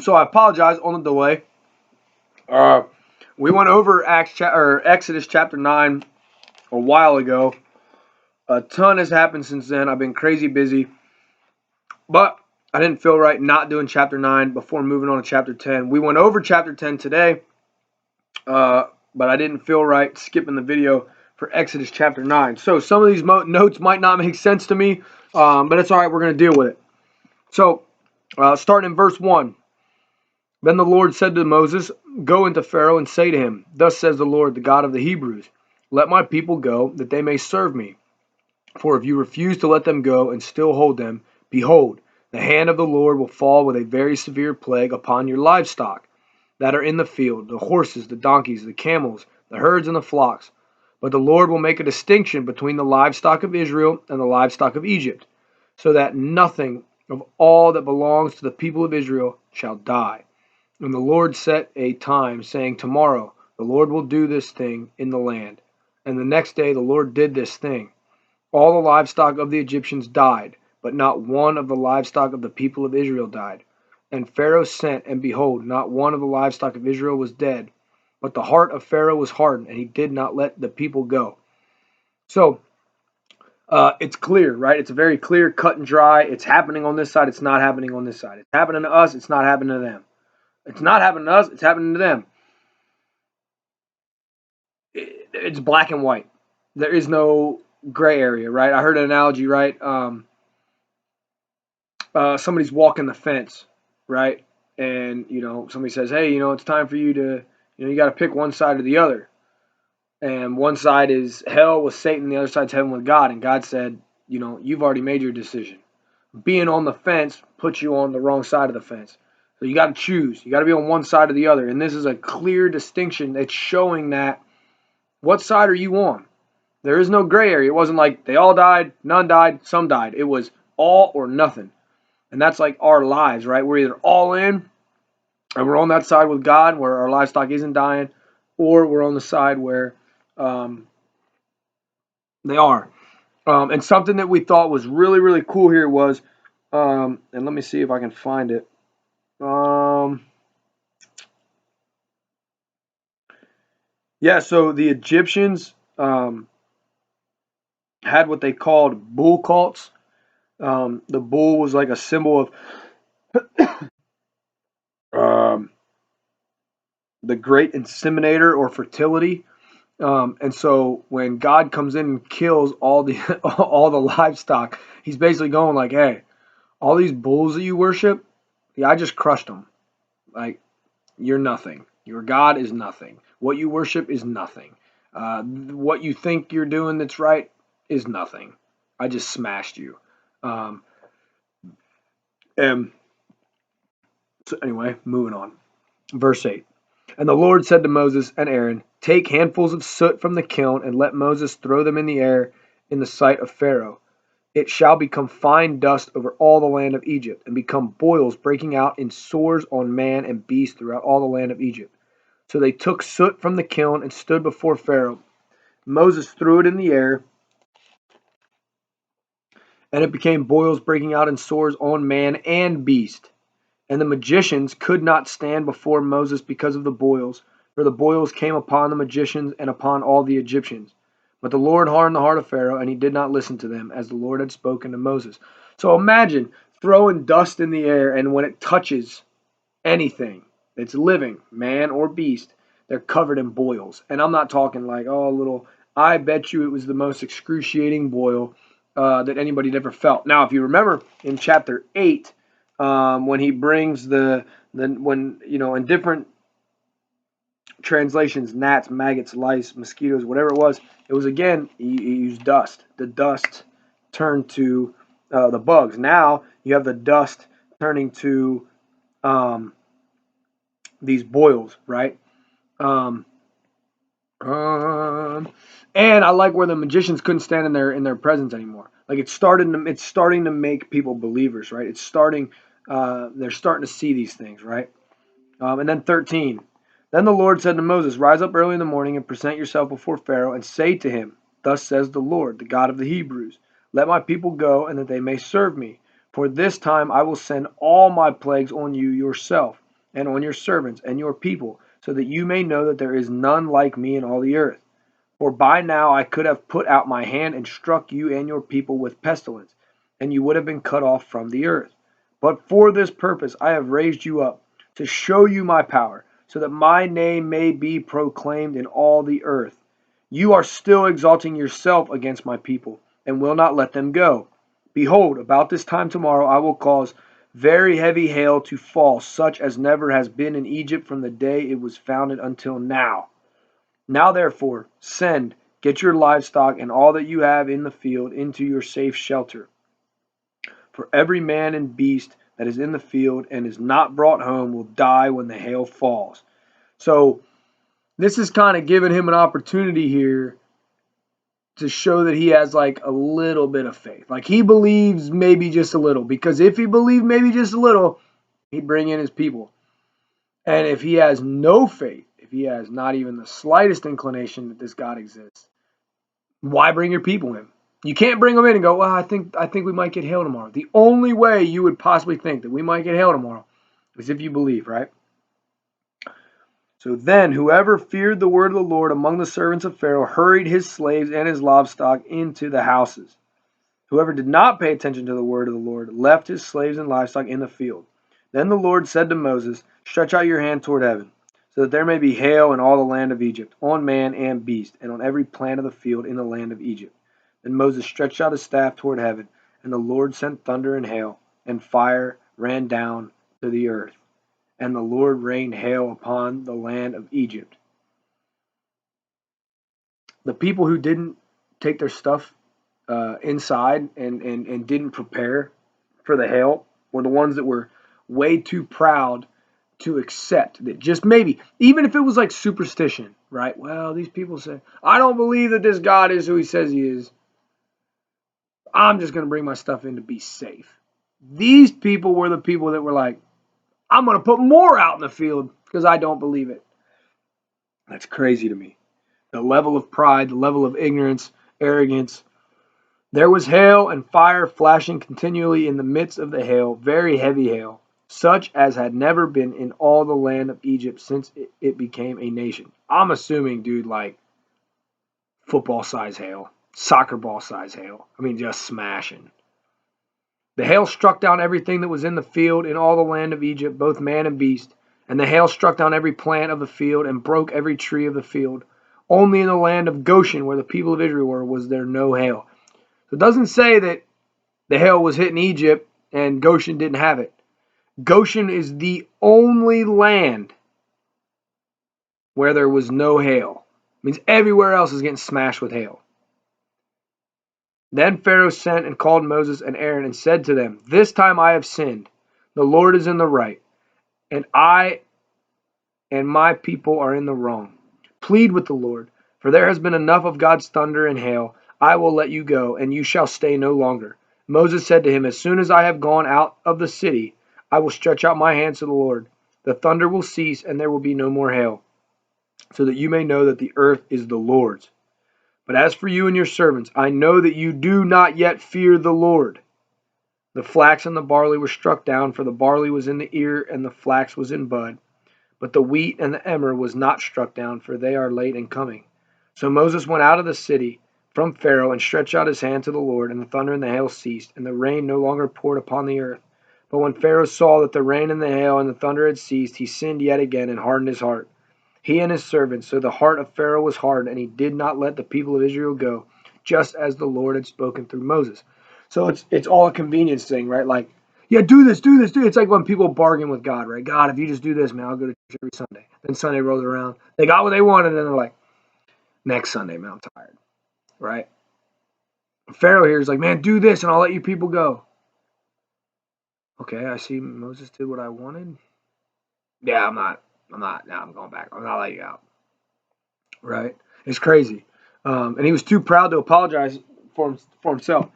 So I apologize on the delay. We went over Exodus chapter 9 a while ago. A ton has happened since then. I've been crazy busy. But I didn't feel right not doing chapter 9 before moving on to chapter 10. We went over chapter 10 today, but I didn't feel right skipping the video for Exodus chapter 9. So some of these notes might not make sense to me, but it's all right. We're going to deal with it. So starting in verse 1. Then the Lord said to Moses, "Go into Pharaoh and say to him, Thus says the Lord, the God of the Hebrews, Let my people go, that they may serve me. For if you refuse to let them go and still hold them, behold, the hand of the Lord will fall with a very severe plague upon your livestock that are in the field, the horses, the donkeys, the camels, the herds, and the flocks. But the Lord will make a distinction between the livestock of Israel and the livestock of Egypt, so that nothing of all that belongs to the people of Israel shall die." And the Lord set a time, saying, "Tomorrow the Lord will do this thing in the land." And the next day the Lord did this thing. All the livestock of the Egyptians died, but not one of the livestock of the people of Israel died. And Pharaoh sent, and behold, not one of the livestock of Israel was dead. But the heart of Pharaoh was hardened, and he did not let the people go. So it's clear, right? It's very clear, cut and dry. It's happening on this side. It's not happening on this side. It's happening to us. It's not happening to them. It's not happening to us. It's happening to them. It's black and white. There is no gray area, right? I heard an analogy, right? Somebody's walking the fence, right? And somebody says, "Hey, it's time for you to, you got to pick one side or the other." And one side is hell with Satan, the other side's heaven with God. And God said, "You've already made your decision. Being on the fence puts you on the wrong side of the fence. So you got to choose. You got to be on one side or the other." And this is a clear distinction that's showing that what side are you on? There is no gray area. It wasn't like they all died, none died, some died. It was all or nothing. And that's like our lives, right? We're either all in and we're on that side with God where our livestock isn't dying, or we're on the side where they are. And something that we thought was really, really cool here was, and let me see if I can find it. So the Egyptians had what they called bull cults. The bull was like a symbol of the great inseminator or fertility. And so when God comes in and kills all the all the livestock, he's basically going like, "Hey, all these bulls that you worship, I just crushed them. Like, you're nothing. Your God is nothing. What you worship is nothing. What you think you're doing that's right is nothing. I just smashed you." And so anyway, moving on. Verse 8. And the Lord said to Moses and Aaron, "Take handfuls of soot from the kiln, and let Moses throw them in the air in the sight of Pharaoh. It shall become fine dust over all the land of Egypt, and become boils breaking out in sores on man and beast throughout all the land of Egypt." So they took soot from the kiln and stood before Pharaoh. Moses threw it in the air, and it became boils breaking out in sores on man and beast. And the magicians could not stand before Moses because of the boils, for the boils came upon the magicians and upon all the Egyptians. But the Lord hardened the heart of Pharaoh, and he did not listen to them, as the Lord had spoken to Moses. So imagine throwing dust in the air, and when it touches anything that's living, man or beast, they're covered in boils. And I'm not talking like, oh, little, I bet you it was the most excruciating boil that anybody had ever felt. Now, if you remember in chapter 8, when he brings when in different translations, gnats, maggots, lice, mosquitoes, whatever it was again, he used dust. The dust turned to the bugs. Now you have the dust turning to these boils, right? And I like where the magicians couldn't stand in their presence anymore. Like it's starting to make people believers, right? It's starting. They're starting to see these things, right? And then 13. Then the Lord said to Moses, "Rise up early in the morning and present yourself before Pharaoh and say to him, Thus says the Lord, the God of the Hebrews, Let my people go, and that they may serve me. For this time I will send all my plagues on you yourself, and on your servants and your people, so that you may know that there is none like me in all the earth. For by now I could have put out my hand and struck you and your people with pestilence, and you would have been cut off from the earth. But for this purpose I have raised you up, to show you my power, so that my name may be proclaimed in all the earth. You are still exalting yourself against my people, and will not let them go. Behold, about this time tomorrow I will cause very heavy hail to fall, such as never has been in Egypt from the day it was founded until now. Now therefore, send, get your livestock and all that you have in the field into your safe shelter. For every man and beast that is in the field and is not brought home will die when the hail falls. So this is kind of giving him an opportunity here to show that he has like a little bit of faith. Like he believes maybe just a little. Because if he believed maybe just a little, he'd bring in his people. And if he has no faith, if he has not even the slightest inclination that this God exists, why bring your people in? You can't bring them in and go, well, I think we might get hail tomorrow. The only way you would possibly think that we might get hail tomorrow is if you believe, right? So then whoever feared the word of the Lord among the servants of Pharaoh hurried his slaves and his livestock into the houses. Whoever did not pay attention to the word of the Lord left his slaves and livestock in the field. Then the Lord said to Moses, stretch out your hand toward heaven, so that there may be hail in all the land of Egypt, on man and beast, and on every plant of the field in the land of Egypt. Then Moses stretched out his staff toward heaven, and the Lord sent thunder and hail, and fire ran down to the earth. And the Lord rained hail upon the land of Egypt. The people who didn't take their stuff inside and didn't prepare for the hail were the ones that were way too proud to accept that just maybe, even if it was like superstition, right? Well, these people say, I don't believe that this God is who he says he is. I'm just going to bring my stuff in to be safe. These people were the people that were like, I'm going to put more out in the field because I don't believe it. That's crazy to me. The level of pride, the level of ignorance, arrogance. There was hail and fire flashing continually in the midst of the hail, very heavy hail, such as had never been in all the land of Egypt since it became a nation. I'm assuming, dude, like football size hail, soccer ball size hail. I mean, just smashing. The hail struck down everything that was in the field in all the land of Egypt, both man and beast. And the hail struck down every plant of the field and broke every tree of the field. Only in the land of Goshen, where the people of Israel were, was there no hail. So it doesn't say that the hail was hitting Egypt and Goshen didn't have it. Goshen is the only land where there was no hail. It means everywhere else is getting smashed with hail. Then Pharaoh sent and called Moses and Aaron and said to them, this time I have sinned. The Lord is in the right, and I and my people are in the wrong. Plead with the Lord, for there has been enough of God's thunder and hail. I will let you go, and you shall stay no longer. Moses said to him, as soon as I have gone out of the city, I will stretch out my hands to the Lord. The thunder will cease, and there will be no more hail, so that you may know that the earth is the Lord's. But as for you and your servants, I know that you do not yet fear the Lord. The flax and the barley were struck down, for the barley was in the ear, and the flax was in bud. But the wheat and the emmer was not struck down, for they are late in coming. So Moses went out of the city from Pharaoh and stretched out his hand to the Lord, and the thunder and the hail ceased, and the rain no longer poured upon the earth. But when Pharaoh saw that the rain and the hail and the thunder had ceased, he sinned yet again and hardened his heart, he and his servants. So the heart of Pharaoh was hardened, and he did not let the people of Israel go, just as the Lord had spoken through Moses. So it's all a convenience thing, right? Like, yeah, do this, do this, do it. It's like when people bargain with God, right? God, if you just do this, man, I'll go to church every Sunday. Then Sunday rolls around. They got what they wanted, and they're like, next Sunday, man, I'm tired, right? Pharaoh here is like, man, do this, and I'll let you people go. Okay, I see Moses did what I wanted. Yeah, I'm not. Now I'm going back. I'm not letting you out. Right? It's crazy. And he was too proud to apologize for himself.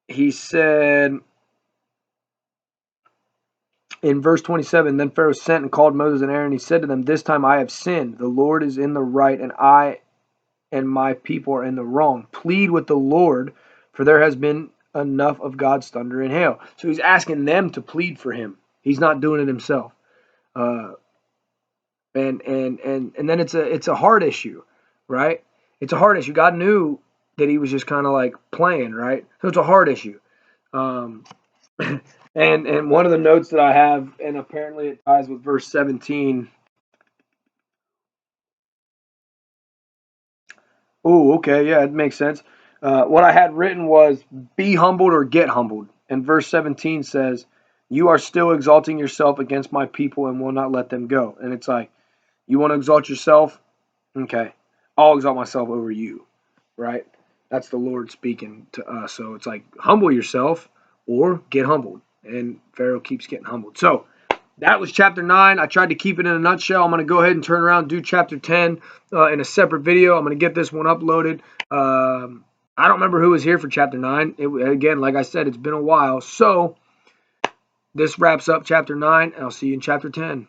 He said in verse 27, then Pharaoh sent and called Moses and Aaron. He said to them, this time I have sinned. The Lord is in the right, and I and my people are in the wrong. Plead with the Lord, for there has been enough of God's thunder and hail. So he's asking them to plead for him. He's not doing it himself. And then it's a heart issue, right? It's a heart issue. God knew that he was just kind of like playing, right? So it's a heart issue. Um, and one of the notes that I have, and apparently it ties with verse 17. Oh, okay, yeah, it makes sense. What I had written was, "Be humbled or get humbled." And verse 17 says, "You are still exalting yourself against my people and will not let them go." And it's like, you want to exalt yourself? Okay, I'll exalt myself over you, right? That's the Lord speaking to us. So it's like, humble yourself or get humbled. And Pharaoh keeps getting humbled. So that was chapter 9. I tried to keep it in a nutshell. I'm going to go ahead and turn around and do chapter 10 in a separate video. I'm going to get this one uploaded. I don't remember who was here for chapter 9. Again, like I said, it's been a while. So this wraps up chapter 9, and I'll see you in chapter 10.